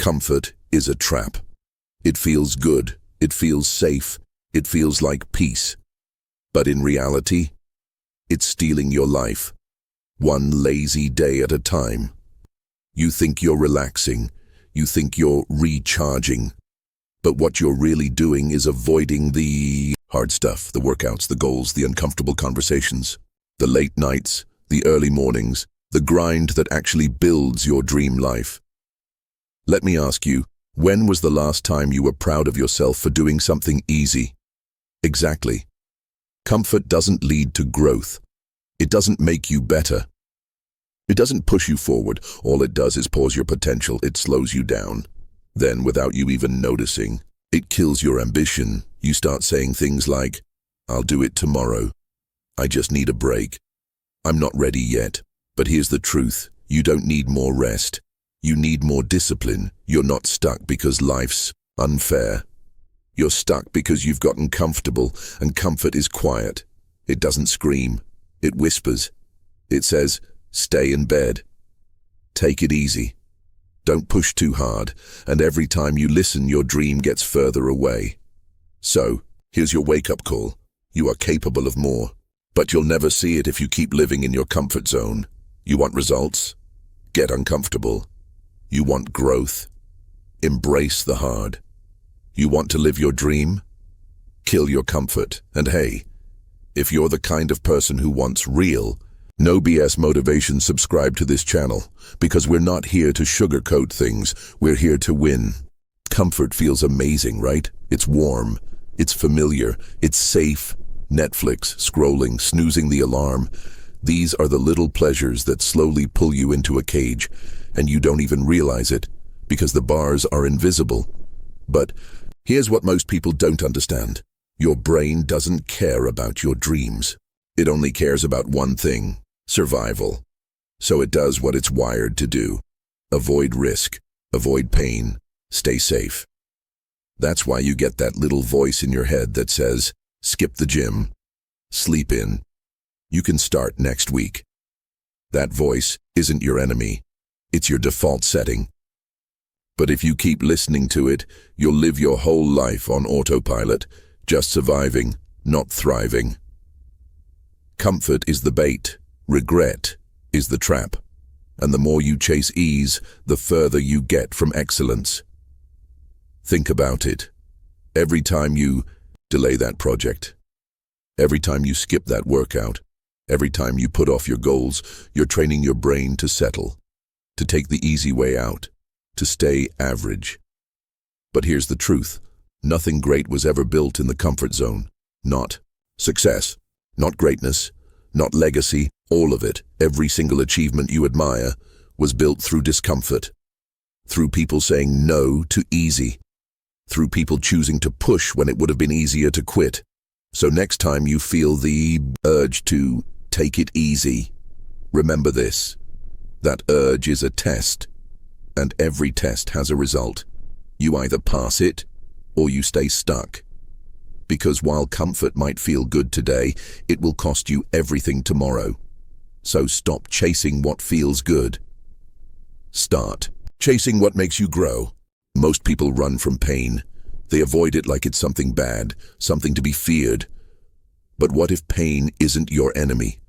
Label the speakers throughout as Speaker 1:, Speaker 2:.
Speaker 1: Comfort is a trap. It feels good, it feels safe, it feels like peace. But in reality, it's stealing your life, one lazy day at a time. You think you're relaxing, you think you're recharging, but what you're really doing is avoiding the hard stuff, the workouts, the goals, the uncomfortable conversations, the late nights, the early mornings, the grind that actually builds your dream life. Let me ask you, when was the last time you were proud of yourself for doing something easy? Exactly. Comfort doesn't lead to growth. It doesn't make you better. It doesn't push you forward. All it does is pause your potential. It slows you down. Then, without you even noticing, it kills your ambition. You start saying things like, "I'll do it tomorrow. I just need a break. I'm not ready yet." But here's the truth. You don't need more rest. You need more discipline. You're not stuck because life's unfair. You're stuck because you've gotten comfortable, and comfort is quiet. It doesn't scream. It whispers. It says, "Stay in bed. Take it easy. Don't push too hard." And every time you listen, your dream gets further away. So, here's your wake-up call. You are capable of more, but you'll never see it if you keep living in your comfort zone. You want results? Get uncomfortable. You want growth? Embrace the hard. You want to live your dream? Kill your comfort. And hey, if you're the kind of person who wants real, no BS motivation, subscribe to this channel, because we're not here to sugarcoat things, we're here to win. Comfort feels amazing, right? It's warm, it's familiar, it's safe. Netflix, scrolling, snoozing the alarm. These are the little pleasures that slowly pull you into a cage, and you don't even realize it, because the bars are invisible. But here's what most people don't understand. Your brain doesn't care about your dreams. It only cares about one thing: survival. So it does what it's wired to do. Avoid risk, avoid pain, stay safe. That's why you get that little voice in your head that says, "Skip the gym. Sleep in. You can start next week." That voice isn't your enemy. It's your default setting. But if you keep listening to it, you'll live your whole life on autopilot, just surviving, not thriving. Comfort is the bait. Regret is the trap. And the more you chase ease, the further you get from excellence. Think about it. Every time you delay that project, every time you skip that workout, every time you put off your goals, you're training your brain to settle, to take the easy way out, to stay average. But here's the truth. Nothing great was ever built in the comfort zone. Not success, not greatness, not legacy. All of it, every single achievement you admire, was built through discomfort, through people saying no to easy, through people choosing to push when it would have been easier to quit. So next time you feel the urge to take it easy, remember this: that urge is a test, and every test has a result. You either pass it, or you stay stuck. Because while comfort might feel good today, it will cost you everything tomorrow. So stop chasing what feels good. Start chasing what makes you grow. Most people run from pain. They avoid it like it's something bad, something to be feared. But what if pain isn't your enemy?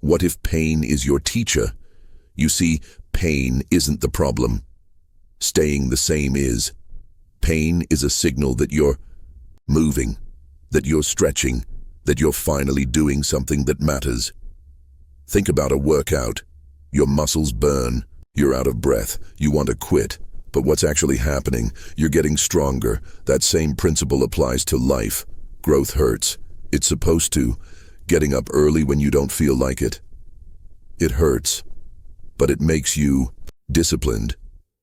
Speaker 1: What if pain is your teacher? You see, pain isn't the problem. Staying the same is. Pain is a signal that you're moving, that you're stretching, that you're finally doing something that matters. Think about a workout. Your muscles burn, you're out of breath, you want to quit. But what's actually happening? You're getting stronger. That same principle applies to life. Growth hurts. It's supposed to. Getting up early when you don't feel like it. It hurts. But it makes you disciplined.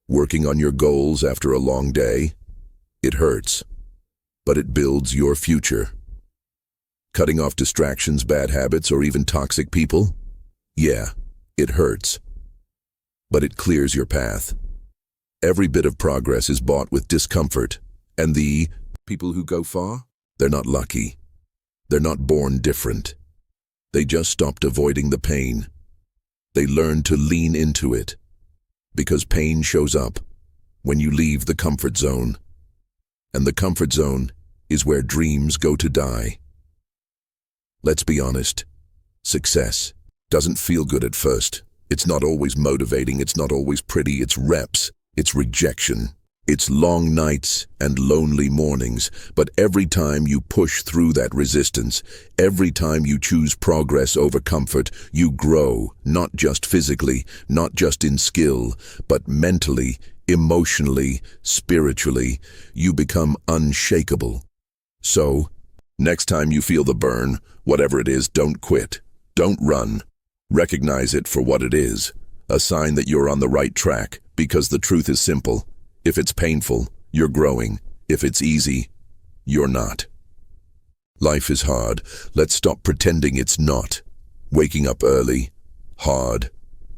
Speaker 1: Working on your goals after a long day. It hurts. But it builds your future. Cutting off distractions, bad habits, or even toxic people? Yeah, it hurts. But it clears your path. Every bit of progress is bought with discomfort. And the people who go far? They're not lucky. They're not born different. They just stopped avoiding the pain. They learned to lean into it. Because pain shows up when you leave the comfort zone. And the comfort zone is where dreams go to die. Let's be honest. Success doesn't feel good at first. It's not always motivating, it's not always pretty, it's reps, it's rejection. It's long nights and lonely mornings, but every time you push through that resistance, every time you choose progress over comfort, you grow, not just physically, not just in skill, but mentally, emotionally, spiritually. You become unshakable. So, next time you feel the burn, whatever it is, don't quit. Don't run. Recognize it for what it is, a sign that you're on the right track, because the truth is simple. If it's painful, you're growing. If it's easy, you're not. Life is hard. Let's stop pretending it's not. Waking up early, hard.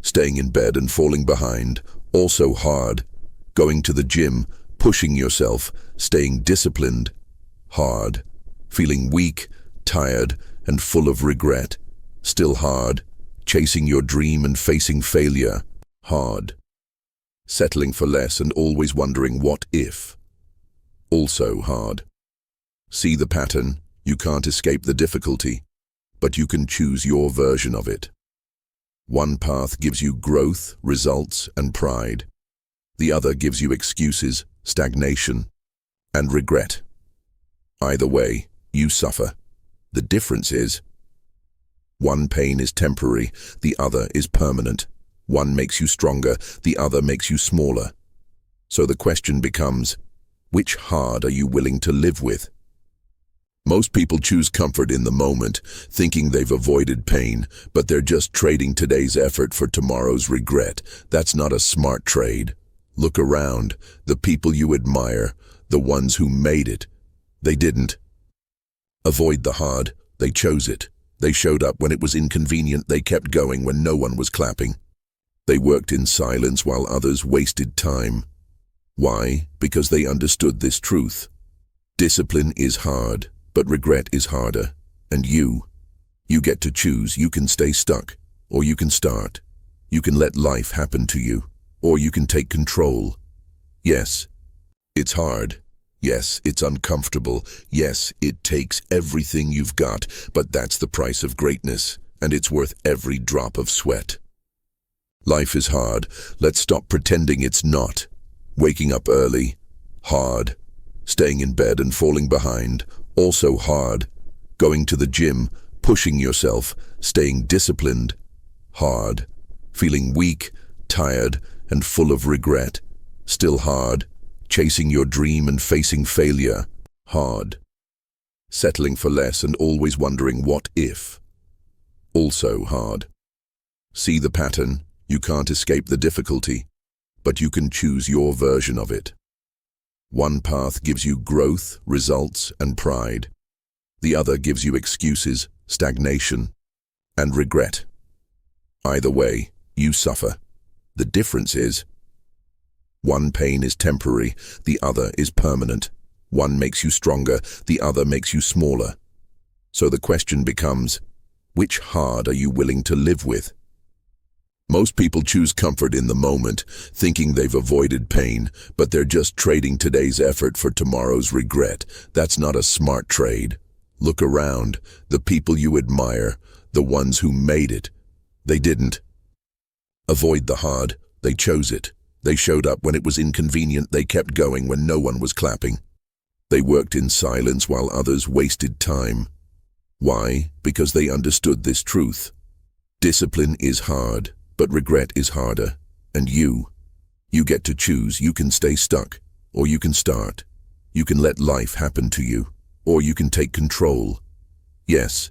Speaker 1: Staying in bed and falling behind, also hard. Going to the gym, pushing yourself, staying disciplined, hard. Feeling weak, tired, and full of regret, still hard. Chasing your dream and facing failure, hard. Settling for less and always wondering what if, also hard. See the pattern, you can't escape the difficulty, but you can choose your version of it. One path gives you growth, results, and pride. The other gives you excuses, stagnation, and regret. Either way, you suffer. The difference is, one pain is temporary, the other is permanent. One makes you stronger, the other makes you smaller. So the question becomes, which hard are you willing to live with? Most people choose comfort in the moment, thinking they've avoided pain, but they're just trading today's effort for tomorrow's regret. That's not a smart trade. Look around, the people you admire, the ones who made it. They didn't avoid the hard, they chose it. They showed up when it was inconvenient, they kept going when no one was clapping. They worked in silence while others wasted time. Why? Because they understood this truth. Discipline is hard, but regret is harder. And you get to choose. You can stay stuck, or you can start. You can let life happen to you, or you can take control. Yes, it's hard. Yes, it's uncomfortable. Yes, it takes everything you've got, but that's the price of greatness, and it's worth every drop of sweat. Life is hard. Let's stop pretending it's not. Waking up early, hard. Staying in bed and falling behind, also hard. Going to the gym, pushing yourself, staying disciplined, hard. Feeling weak, tired, and full of regret, still hard. Chasing your dream and facing failure, hard. Settling for less and always wondering what if, also hard. See the pattern, you can't escape the difficulty, but you can choose your version of it. One path gives you growth, results, and pride. The other gives you excuses, stagnation, and regret. Either way, you suffer. The difference is, one pain is temporary, the other is permanent. One makes you stronger, the other makes you smaller. So the question becomes, which hard are you willing to live with? Most people choose comfort in the moment, thinking they've avoided pain, but they're just trading today's effort for tomorrow's regret. That's not a smart trade. Look around, the people you admire, the ones who made it. They didn't avoid the hard, they chose it. They showed up when it was inconvenient, they kept going when no one was clapping. They worked in silence while others wasted time. Why? Because they understood this truth. Discipline is hard, but regret is harder. And you get to choose. You can stay stuck, or you can start. You can let life happen to you, or you can take control. Yes,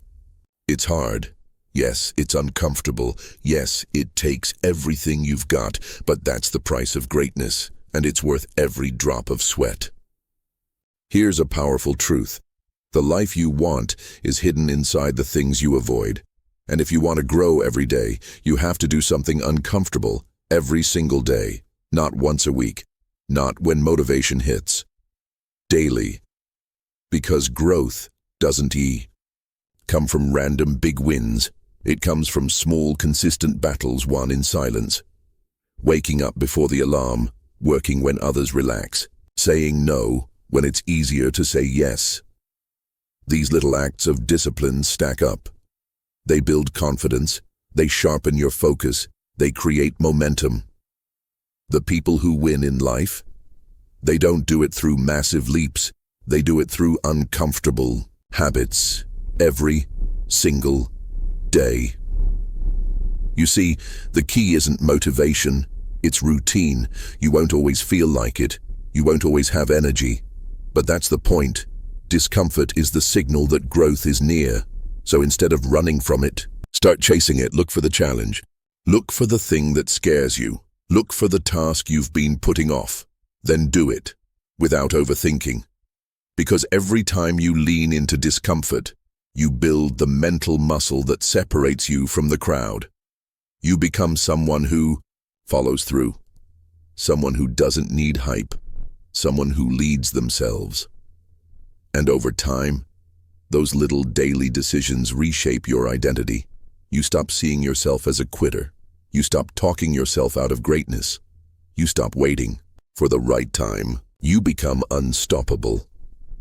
Speaker 1: it's hard. Yes, it's uncomfortable. Yes, it takes everything you've got, but that's the price of greatness, and it's worth every drop of sweat. Here's a powerful truth. The life you want is hidden inside the things you avoid. And if you want to grow every day, you have to do something uncomfortable every single day, not once a week, not when motivation hits. Daily. Because growth doesn't come from random big wins. It comes from small, consistent battles won in silence. Waking up before the alarm, working when others relax, saying no when it's easier to say yes. These little acts of discipline stack up. They build confidence, they sharpen your focus, they create momentum. The people who win in life, they don't do it through massive leaps, they do it through uncomfortable habits every single day. You see, the key isn't motivation, it's routine. You won't always feel like it, you won't always have energy. But that's the point. Discomfort is the signal that growth is near. So instead of running from it, start chasing it. Look for the challenge. Look for the thing that scares you. Look for the task you've been putting off. Then do it, without overthinking. Because every time you lean into discomfort, you build the mental muscle that separates you from the crowd. You become someone who follows through, someone who doesn't need hype, someone who leads themselves. And over time, those little daily decisions reshape your identity. You stop seeing yourself as a quitter. You stop talking yourself out of greatness. You stop waiting for the right time. You become unstoppable.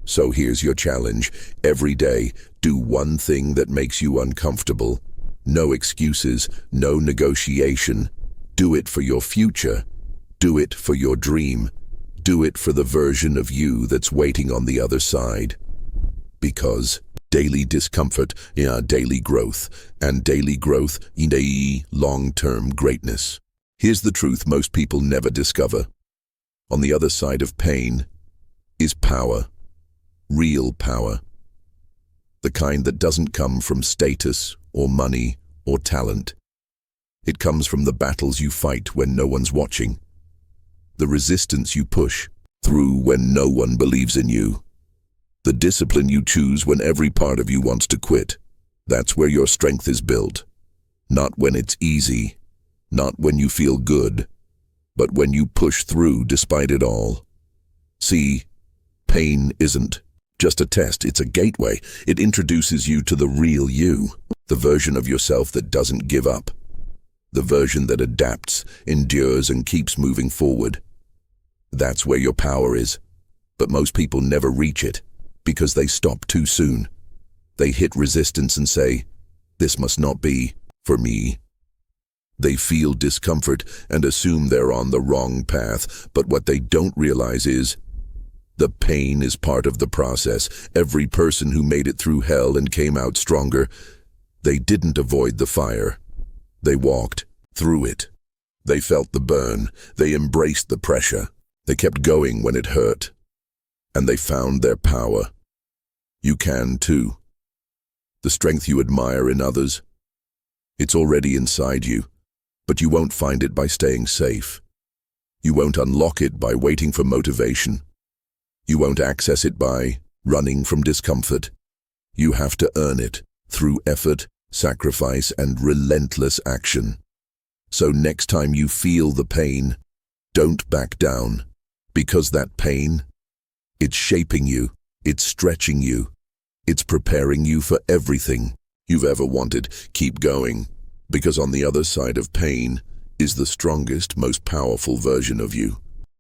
Speaker 1: So here's your challenge. Every day, do one thing that makes you uncomfortable. No excuses, no negotiation. Do it for your future. Do it for your dream. Do it for the version of you that's waiting on the other side. Because daily discomfort, daily growth, and daily growth, long-term greatness. Here's the truth most people never discover. On the other side of pain is power. Real power. The kind that doesn't come from status or money or talent. It comes from the battles you fight when no one's watching. The resistance you push through when no one believes in you. The discipline you choose when every part of you wants to quit. That's where your strength is built. Not when it's easy, not when you feel good, but when you push through despite it all. See, pain isn't just a test, it's a gateway. It introduces you to the real you, the version of yourself that doesn't give up, the version that adapts, endures, and keeps moving forward. That's where your power is, but most people never reach it because they stop too soon. They hit resistance and say, "This must not be for me." They feel discomfort and assume they're on the wrong path, but what they don't realize is the pain is part of the process. Every person who made it through hell and came out stronger, they didn't avoid the fire. They walked through it. They felt the burn. They embraced the pressure. They kept going when it hurt. And they found their power. You can too. The strength you admire in others, it's already inside you, but you won't find it by staying safe. You won't unlock it by waiting for motivation. You won't access it by running from discomfort. You have to earn it through effort, sacrifice, and relentless action. So next time you feel the pain, don't back down. Because that pain, it's shaping you, it's stretching you, it's preparing you for everything you've ever wanted. Keep going, because on the other side of pain is the strongest, most powerful version of you.